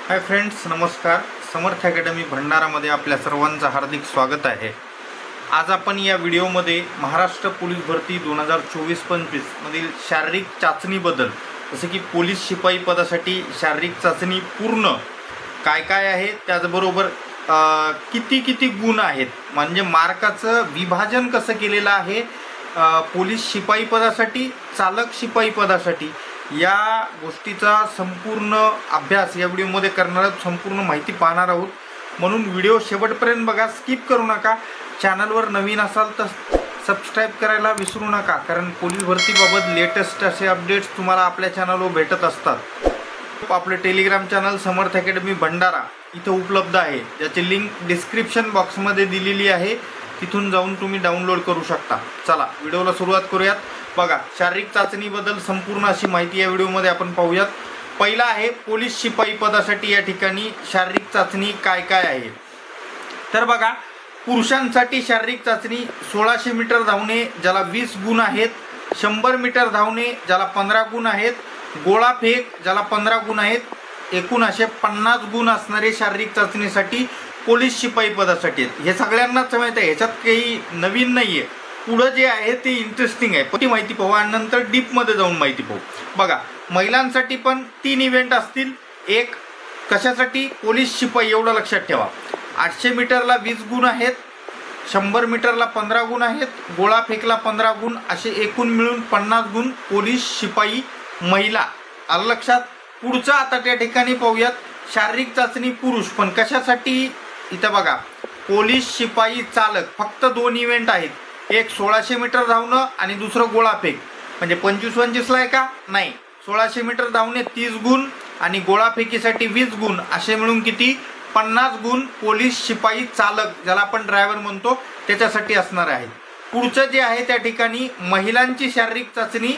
Hi friends, नमस्कार. समर्थ academy भंडारामध्ये आपल्या सर्वांचं हार्दिक स्वागत आहे. आज आपण या व्हिडिओमध्ये महाराष्ट्र पोलीस भरती 2024-25 मधील शारीरिक चाचणीबद्दल, जसे की पोलीस शिपाई पदासाठी शारीरिक चाचणी पूर्ण काय काय आहे, त्याचबरोबर किती गुण आहेत, म्हणजे मार्काचं विभाजन कसं केलेलं आहे पोलीस शिपाई पदासाठी, चालक शिपाई पदासाठी, या गोष्टीचा संपूर्ण अभ्यास या व्हिडिओमध्ये करणार आहोत. संपूर्ण माहिती पाहणार आहोत, म्हणून व्हिडिओ शेवटपर्यंत बघा, स्किप करू नका. चॅनलवर नवीन असाल तर सबस्क्राईब करायला विसरू नका, कारण पोलीस भरतीबाबत लेटेस्ट असे अपडेट्स तुम्हाला आपल्या चॅनलवर भेटत असतात. आपले टेलिग्राम चॅनल समर्थ अकॅडमी भंडारा इथं उपलब्ध आहे, ज्याची लिंक डिस्क्रिप्शन बॉक्समध्ये दिलेली आहे. तिथून जाऊन तुम्ही डाउनलोड करू शकता. चला व्हिडिओला सुरुवात करूयात. बघा, शारीरिक चाचणीबद्दल संपूर्ण अशी माहिती या व्हिडिओमध्ये आपण पाहूयात. पहिला आहे पोलीस शिपाई पदासाठी या ठिकाणी शारीरिक चाचणी काय काय आहे. तर बघा, पुरुषांसाठी शारीरिक चाचणी 1600 मीटर धावणे ज्याला 20 गुण आहेत, 100 मीटर धावणे ज्याला 15 गुण आहेत, गोळा फेक ज्याला 15 गुण आहेत, एकूण असे 50 गुण असणारे शारीरिक चाचणीसाठी पोलीस शिपाई पदासाठी आहेत. हे सगळ्यांनाच माहीत आहे, ह्याच्यात काही नवीन नाही आहे. पुढं जे आहे ते इंटरेस्टिंग आहे, पण ती माहिती पाहू आणि नंतर डीपमध्ये जाऊन माहिती पाहू. बघा, महिलांसाठी पण 3 इव्हेंट असतील. एक कशासाठी, पोलीस शिपाई, एवढं लक्षात ठेवा. 800 मीटरला 20 गुण आहेत, 100 मीटरला 15 गुण आहेत, गोळा फेकला 15 गुण, असे एकूण मिळून 50 गुण पोलीस शिपाई महिला. आलं लक्षात. पुढचं आता त्या ठिकाणी पाहूयात. शारीरिक चाचणी पुरुष, पण कशासाठी. इथं बघा, पोलीस शिपाई चालक फक्त 2 इव्हेंट आहेत. एक 1600 मीटर धावणं आणि दुसरं गोळा फेक. म्हणजे 25-25ला आहे का, नाही. 1600 मीटर धावणे 30 गुण आणि गोळा फेकीसाठी 20 गुण, असे मिळून किती, 50 गुण पोलीस शिपाई चालक, ज्याला आपण ड्रायव्हर म्हणतो, त्याच्यासाठी असणार आहे. पुढचं जे आहे त्या ठिकाणी महिलांची शारीरिक चाचणी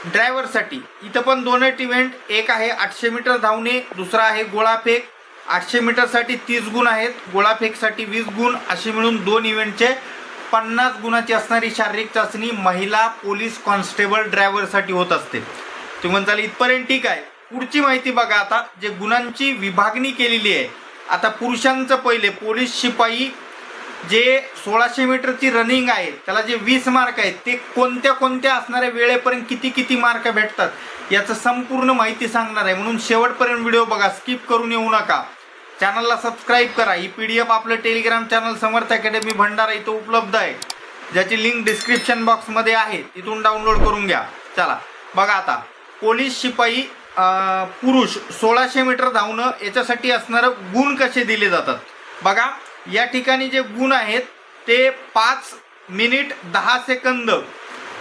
ड्रायव्हरसाठी. इथं पण 2 इव्हेंट. एक आहे 800 मीटर धावणे, दुसरा आहे गोळा फेक. 800 मीटरसाठी 30 गुण आहेत, गोळा फेकसाठी 20 गुण, असे मिळून 2 इव्हेंटचे 50 गुणाची असणारी शारीरिक चाचणी महिला पोलीस कॉन्स्टेबल ड्रायव्हरसाठी होत असते. तुम्ही म्हणताल इथपर्यंत ठीक आहे. पुढची माहिती बघा. आता जे गुणांची विभागणी केलेली आहे. आता पुरुषांचं पहिले, पोलीस शिपाई जे 1600 मीटरची रनिंग आहे त्याला जे 20 मार्क आहेत, ते कोणत्या असणाऱ्या वेळेपर्यंत किती मार्क भेटतात, याचं संपूर्ण माहिती सांगणार आहे. म्हणून शेवटपर्यंत व्हिडिओ बघा, स्किप करून येऊ नका. चॅनलला सबस्क्राईब करा. ही PDF आपलं टेलिग्राम चॅनल समर्थ अकॅडमी भंडारा इथं उपलब्ध आहे, ज्याची लिंक डिस्क्रिप्शन बॉक्समध्ये आहे, तिथून डाउनलोड करून घ्या. चला बघा, आता पोलीस शिपाई पुरुष 1600 मीटर धावणं, याच्यासाठी असणारं गुण कसे दिले जातात. बघा, या ठिकाणी जे गुण आहेत ते 5 मिनिट 10 सेकंद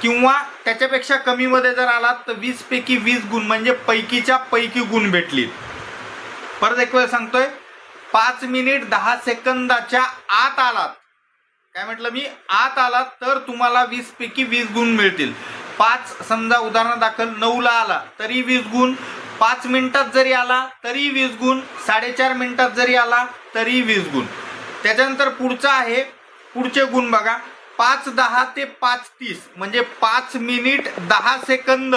किंवा त्याच्यापेक्षा कमीमध्ये जर आलात तर 20 पैकी 20 गुण, म्हणजे पैकीच्या पैकी गुण भेटली. परत एक वेळ सांगतोय, 5 मिनिट 10 सेकंदाच्या आत आलात, काय म्हटलं मी, आत आलात तर तुम्हाला 20 पैकी 20 गुण मिळतील. 5 समजा उदाहरणादाखल 9ला आला तरी 20 गुण, 5 मिनिटात जरी आला तरी 20 गुण, 4.5 मिनिटात जरी आला तरी 20 गुण. त्याच्यानंतर पुढचं आहे, पुढचे गुण बघा, 5:10 ते 5:30, म्हणजे 5 मिनिट 10 सेकंद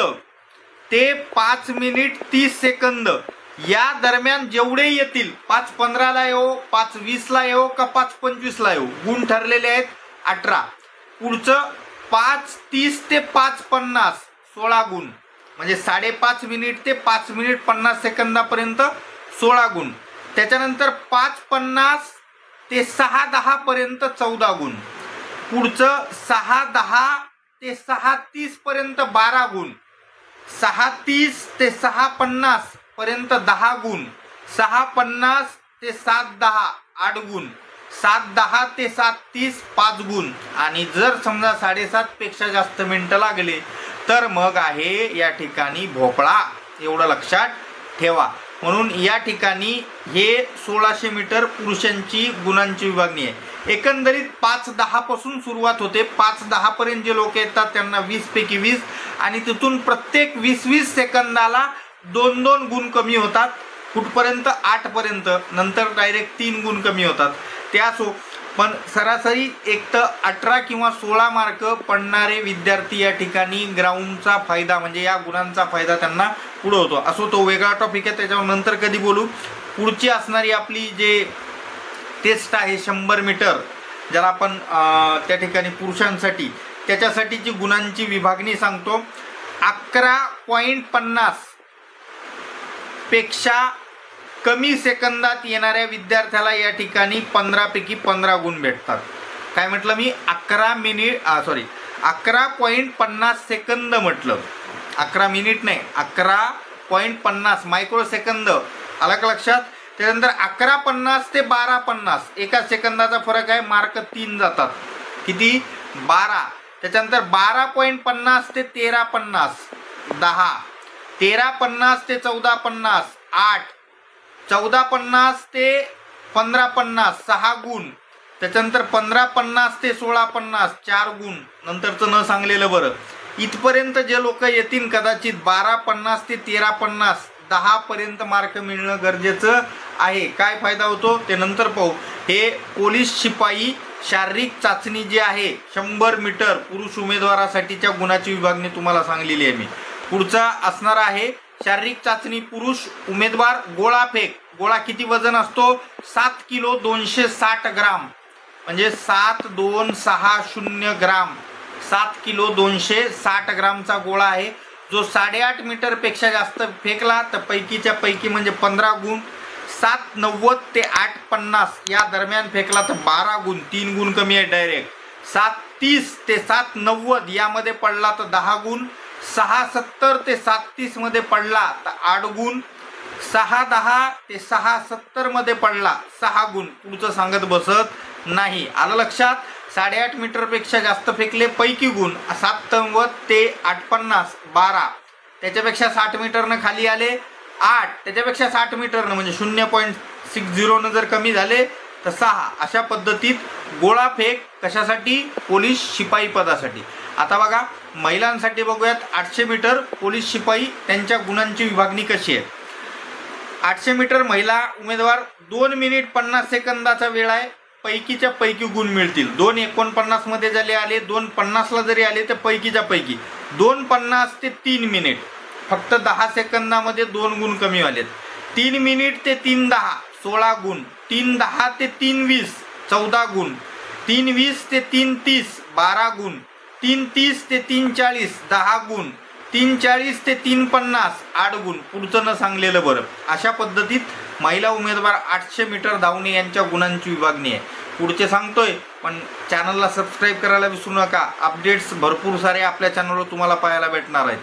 ते 5 मिनिट 30 सेकंद या दरम्यान जेवढे येतील, 5:15ला येऊ, 5:20ला येऊ का 5:25ला येऊ, गुण ठरलेले आहेत 18. पुढचं 5:30 ते 5:50 16 गुण, म्हणजे 5.5 मिनिट ते 5 मिनिट 50 सेकंदापर्यंत 16 गुण. त्याच्यानंतर 5:50 ते 6:10 पर्यंत 14 गुण. पुढचं 6:10 ते 6:30 पर्यंत 12 गुण. 6:30 ते 6:50 पर्यंत 10 गुण. 6:50 ते 7:10 8 गुण. 7:10 ते 7:30 5 गुण. आणि जर समजा 7.5 पेक्षा जास्त मिनिटं लागले तर मग आहे या ठिकाणी भोपळा. एवढं लक्षात ठेवा. म्हणून या ठिकाणी हे 1600 मीटर पुरुषांची गुणांची विभागणी आहे. एकंदरीत 5:10 पासून सुरुवात होते. 5:10 पर्यंत जे लोक येतात त्यांना 20 पैकी 20, आणि तिथून प्रत्येक 20-20 सेकंदाला 2-2 गुण कमी होतात. कुठपर्यंत, 8 पर्यंत. नंतर डायरेक्ट 3 गुण कमी होतात. ते असो. पण सरासरी एक तर 18 किंवा 16 मार्क पडणारे विद्यार्थी या ठिकाणी ग्राउंडचा फायदा म्हणजे या गुणांचा फायदा त्यांना पुढे होतो. असो तो वेगळा टॉपिक आहे, त्याच्यावर नंतर कधी बोलू. पुढची असणारी आपली जे टेस्ट आहे 100 मीटर, ज्याला आपण त्या ठिकाणी पुरुषांसाठी, त्याच्यासाठीची गुणांची विभागणी सांगतो. 11.50 पेक्षा कमी सेकंदात येणाऱ्या विद्यार्थ्याला या ठिकाणी 15 पैकी 15 गुण भेटतात. काय म्हटलं मी? 11.50 सेकंद म्हटलं, 11 मिनिट नाही, 11.50 मायक्रो सेकंद. आलं का लक्षात? त्यानंतर 11.50 ते 12.50 एका सेकंदाचा फरक आहे, मार्क 3 जातात. किती? 12. त्याच्यानंतर 12.50 ते 13.50 10, 13.50 ते 14.50 8, 14.50 ते 15.50 6 गुण. त्याच्यानंतर 15.50 ते 16.50 4 गुण. नंतरचं न सांगलेलं बरं. इथपर्यंत जे लोक येतील कदाचित 12.50 ते 13.50 10 पर्यंत मार्क मिळणं गरजेचं आहे. काय फायदा होतो ते नंतर पाहू. हे पोलीस शिपाई शारीरिक चाचणी जी आहे 100 मीटर पुरुष उमेदवारासाठीच्या गुणाची विभागणी तुम्हाला सांगलेली आहे मी. पुढचा असणार आहे शारीरिक चाचणी पुरुष उमेदवार गोळाफेक. गोळा किती वजन असतो? 7 किलो 260 ग्राम, म्हणजे 7260 ग्राम. 7 किलो 260 ग्रामचा गोळा आहे. जो 8.5 मीटरपेक्षा जास्त फेकला तर पैकीच्या पैकी म्हणजे 15 गुण. 7.90 ते 8.50 या दरम्यान फेकला तर 12 गुण, 3 गुण कमी आहे डायरेक्ट. 7.30 ते 7.90 यामध्ये पडला तर 10 गुण. 6.70 ते 7.30 मध्ये पडला तर 8 गुण. 6.10 ते 6.70 मध्ये पडला 6 गुण. पुढचं सांगत बसत नाही. आलं लक्षात? 8.5 मीटरपेक्षा जास्त फेकले पैकी गुण 7.90 ते 8.50 12. त्याच्यापेक्षा 60 मीटरनं खाली आले 8. त्याच्यापेक्षा 60 मीटरनं म्हणजे 0.60 जर कमी झाले तर 6. अशा पद्धतीत गोळाफेक कशासाठी? पोलीस शिपाई पदासाठी. आता बघा महिलांसाठी बघूयात. 800 मीटर पोलीस शिपाई त्यांच्या गुणांची विभागणी कशी आहे. 800 मीटर महिला उमेदवार 2 मिनिट 50 सेकंदाचा वेळ आहे. पैकीच्या पैकी गुण मिळतील. 2:49 मध्ये जरी आले, 2:50 जरी आले तर पैकीच्या पैकी. 2:50 ते 3 मिनिट फक्त 10 सेकंदामध्ये 2 गुण कमी आलेत. 3 मिनिट ते 3:10 16 गुण. 3:10 ते 3:20 14 गुण. 3:20 ते 3:30 12 गुण. 3:30 ते 3:40 10 गुण. 3:40 ते 3:50 8 गुण. पुढचं न सांगलेलं बरं. अशा पद्धतीत महिला उमेदवार 800 मीटर धावणे यांच्या गुणांची विभागणी आहे. पुढचे सांगतोय, पण चॅनलला सबस्क्राईब करायला विसरू नका. अपडेट्स भरपूर सारे आपल्या चॅनलवर तुम्हाला पाहायला भेटणार आहेत.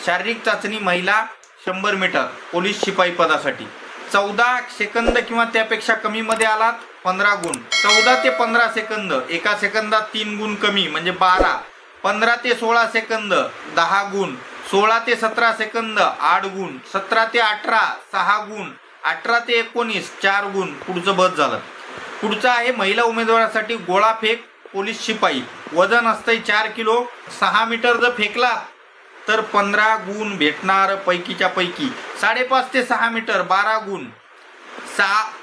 शारीरिक चाचणी महिला 100 मीटर पोलीस शिपाई पदासाठी 14 सेकंद किंवा त्यापेक्षा कमीमध्ये आलात 15 गुण. 14 ते 15 सेकंद एका सेकंदात 3 गुण कमी म्हणजे 12. 15 ते 16 सेकंद 10 गुण. 16 ते 17 सेकंद 8 गुण. 17 ते 18 6 गुण. 18 ते 19 4 गुण. पुढचं बस झालं. पुढचं आहे महिला उमेदवारासाठी गोळाफेक पोलीस शिपाई. वजन असतंय 4 किलो. 6 मीटर जर फेकला तर 15 गुण भेटणार पैकीच्या पैकी. 5.5 ते 6 मीटर 12 गुण.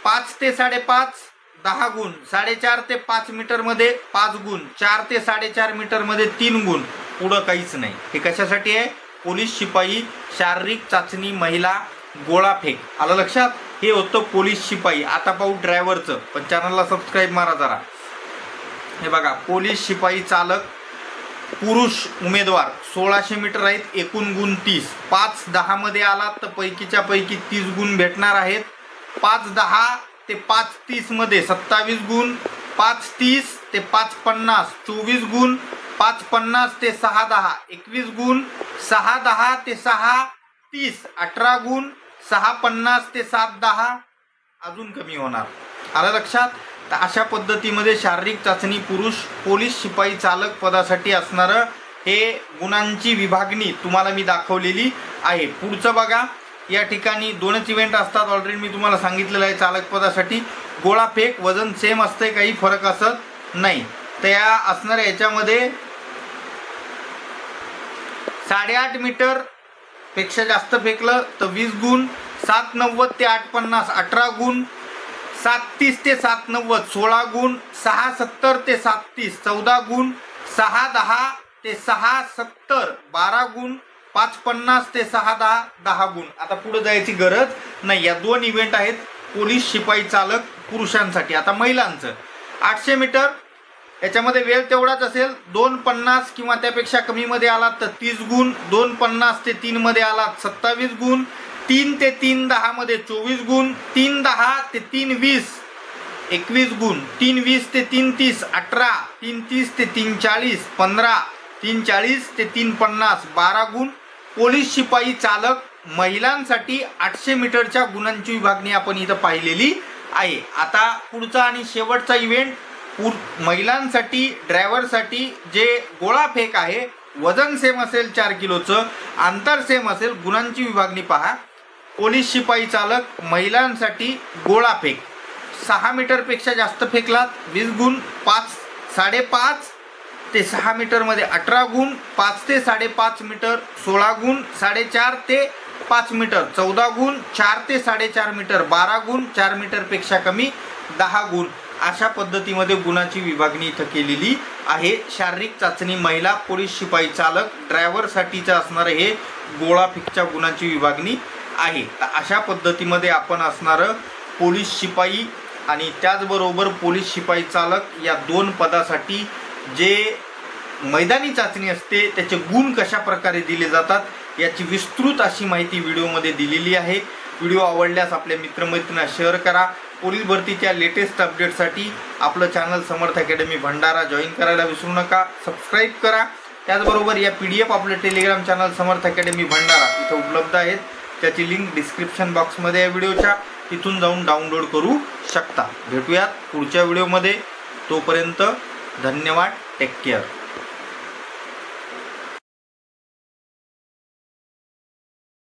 5 ते 5.5 10 गुण. 4.5 ते 5 मीटरमध्ये 5 गुण. 4 ते 4.5 मीटरमध्ये 3 गुण. पुढं काहीच नाही. हे कशासाठी आहे? पोलीस शिपाई शारीरिक चाचणी महिला गोळाफेक. आलं लक्षात? हे होतं पोलीस शिपाई. आता पाहू ड्रायव्हरचं, पण चॅनलला सबस्क्राईब मारा जरा. हे बघा पोलीस शिपाई चालक पुरुष उमेदवार 1600 मीटर आहेत. एकूण गुण 30. 5:10 मध्ये आलात तर पैकीच्या पैकी 30 गुण भेटणार आहेत. 5:10 ते 5:30 मध्ये 27 गुण. 5:30 ते 5:50 24 गुण. 5:50 ते 6:10 21 गुण. 6:10 ते 6:30 18 गुण. 6:50 ते 7:10 अजून कमी होणार. आलं लक्षात? तर अशा पद्धतीमध्ये शारीरिक चाचणी पुरुष पोलीस शिपाई चालक पदासाठी असणारं हे गुणांची विभागणी तुम्हाला मी दाखवलेली आहे. पुढचं बघा. या ठिकाणी 2च इव्हेंट असतात. ऑलरेडी मी तुम्हाला सांगितलेलं आहे. चालक पदासाठी गोळाफेक वजन सेम असते, काही फरक असत नाही. तर या असणाऱ्या याच्यामध्ये 8.5 मीटर पेक्षा जास्त फेकलं तर 20 गुण. 7.90 ते 8.50 18 गुण. 730 ते 790, 16 गुण 670 ते 730, 14 गुण 610 ते 670, 12 गुण 550 ते 610, 10 गुण. आता पुढे जायची गरज नाही. या 2 इव्हेंट आहेत पोलीस शिपाई चालक पुरुषांसाठी. आता महिलांचं 800 मीटर, याच्यामध्ये वेळ तेवढाच असेल. 2:50 किंवा त्यापेक्षा कमी मध्ये आलात तर 30 गुण, 2:50 ते 3 मध्ये आलात 27 गुण, 3 ते 3:10 मध्ये 24 गुण, 3:10 ते 3:20 21 गुण, 3:20 ते 3:30 18, 3:30 ते 3:40 15, 3:40 ते 3:50 12 गुण. पोलीस शिपाई चालक महिलांसाठी 800 मीटरच्या गुणांची विभागणी आपण इथं पाहिलेली आहे. आता पुढचा आणि शेवटचा इव्हेंट महिलांसाठी ड्रायव्हरसाठी जे गोळाफेक आहे. वजन सेम असेल 4 किलोचं, अंतर सेम असेल. गुणांची विभागणी पहा. पोलीस शिपाई चालक महिलांसाठी गोळाफेक 6 मीटरपेक्षा जास्त फेकलात 20 गुण, 5.5 ते 6 मीटरमध्ये 18 गुण, 5 ते 5.5 मीटर 16 गुण, 4.5 ते 5 मीटर 14 गुण, 4 ते 4.5 मीटर 12 गुण, 4 मीटरपेक्षा कमी 10 गुण. अशा पद्धतीमध्ये गुणाची विभागणी इथं केलेली आहे. शारीरिक चाचणी महिला पोलीस शिपाई चालक ड्रायव्हरसाठीचं असणारं हे गोळाफेकच्या गुणाची विभागणी आहे. तर अशा पद्धतीमध्ये आपण असणारं पोलीस शिपाई आणि त्याचबरोबर पोलीस शिपाई चालक या 2 पदासाठी जे मैदानी चाचणी असते त्याचे गुण कशा प्रकारे दिले जातात याची विस्तृत अशी माहिती व्हिडिओमध्ये दिलेली आहे. व्हिडिओ आवडल्यास आपल्या मित्रमैत्रिणींना शेअर करा. पोलीस भरतीच्या लेटेस्ट अपडेटसाठी आपलं चॅनल समर्थ अकॅडमी भंडारा जॉईन करायला विसरू नका. सबस्क्राईब करा. त्याचबरोबर या PDF आपलं टेलिग्राम चॅनल समर्थ अकॅडमी भंडारा इथं उपलब्ध आहेत. त्याची लिंक डिस्क्रिप्शन बॉक्समध्ये आहे व्हिडिओच्या, तिथून जाऊन डाउनलोड करू शकता. भेटूयात पुढच्या व्हिडिओमध्ये. तोपर्यंत धन्यवाद. Take care.